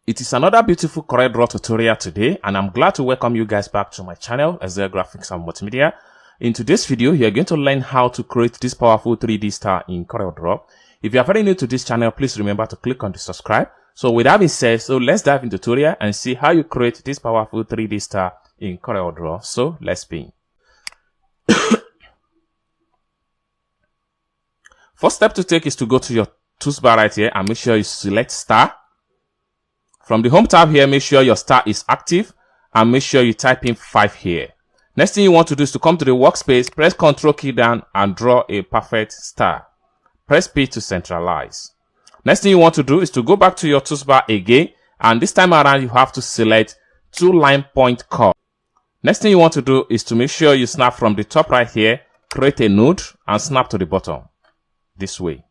It is another beautiful CorelDRAW tutorial today, and I'm glad to welcome you guys back to my channel, Excel Graphics and Multimedia. In today's video, you're going to learn how to create this powerful 3D star in CorelDRAW. If you are very new to this channel, please remember to click on the subscribe. So with that being said, let's dive into the tutorial and see how you create this powerful 3D star in CorelDRAW. So let's begin. First step to take is to go to your toolbar right here and make sure you select star. From the home tab here, make sure your star is active and make sure you type in 5 here. Next thing you want to do is to come to the workspace, press Ctrl key down and draw a perfect star. Press P to centralize. Next thing you want to do is to go back to your toolbar again, and this time around you have to select 2 line point curve. Next thing you want to do is to make sure you snap from the top right here, create a node and snap to the bottom this way.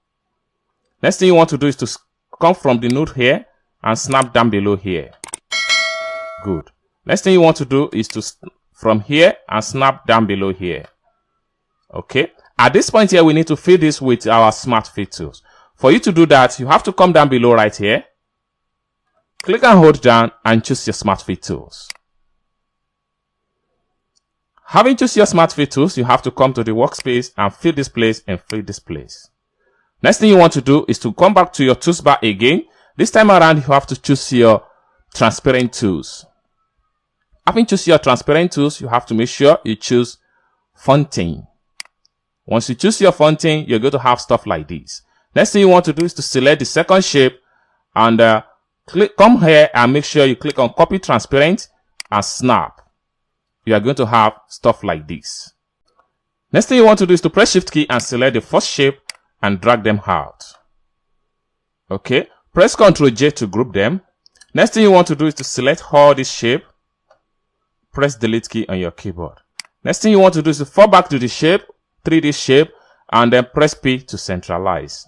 Next thing you want to do is to come from the node here and snap down below here. Good. Next thing you want to do is to from here and snap down below here. Okay. At this point here, we need to fill this with our smart fit tools. For you to do that, you have to come down below right here, click and hold down and choose your smart fit tools. Having choose your smart fit tools, you have to come to the workspace and fill this place and fill this place. Next thing you want to do is to come back to your toolbar again. This time around, you have to choose your transparent tools. Having choose your transparent tools, you have to make sure you choose fontaine. Once you choose your fontaine, you're going to have stuff like this. Next thing you want to do is to select the second shape and come here and make sure you click on copy transparent and snap. You are going to have stuff like this. Next thing you want to do is to press shift key and select the first shape and drag them out. Okay. Press Ctrl J to group them. Next thing you want to do is to select all this shape. Press delete key on your keyboard. Next thing you want to do is to fall back to the shape, 3D shape, and then press P to centralize.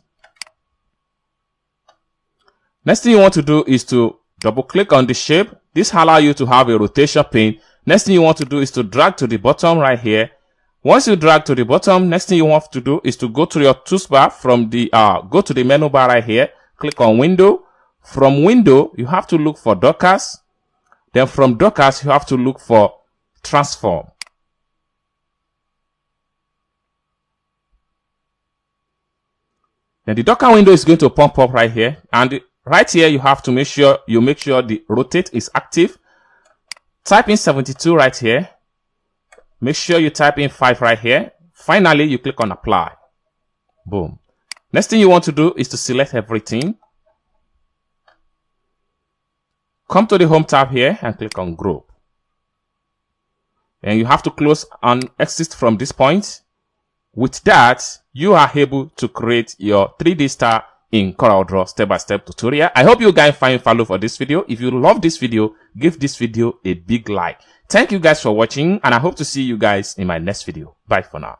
Next thing you want to do is to double click on the shape. This allows you to have a rotation pane. Next thing you want to do is to drag to the bottom right here. Once you drag to the bottom, next thing you want to do is to go to your toolbar from the go to the menu bar right here. Click on window. From window, you have to look for Dockers. Then from Dockers, you have to look for transform. Then the Docker window is going to pop up right here. And right here, you have to make sure the rotate is active. Type in 72 right here. Make sure you type in 5 right here. Finally, you click on apply. Boom. Next thing you want to do is to select everything. Come to the home tab here and click on group. And you have to close and exit from this point. With that, you are able to create your 3D star in CorelDRAW step-by-step tutorial. I hope you guys find value for this video. If you love this video, give this video a big like. Thank you guys for watching, and I hope to see you guys in my next video. Bye for now.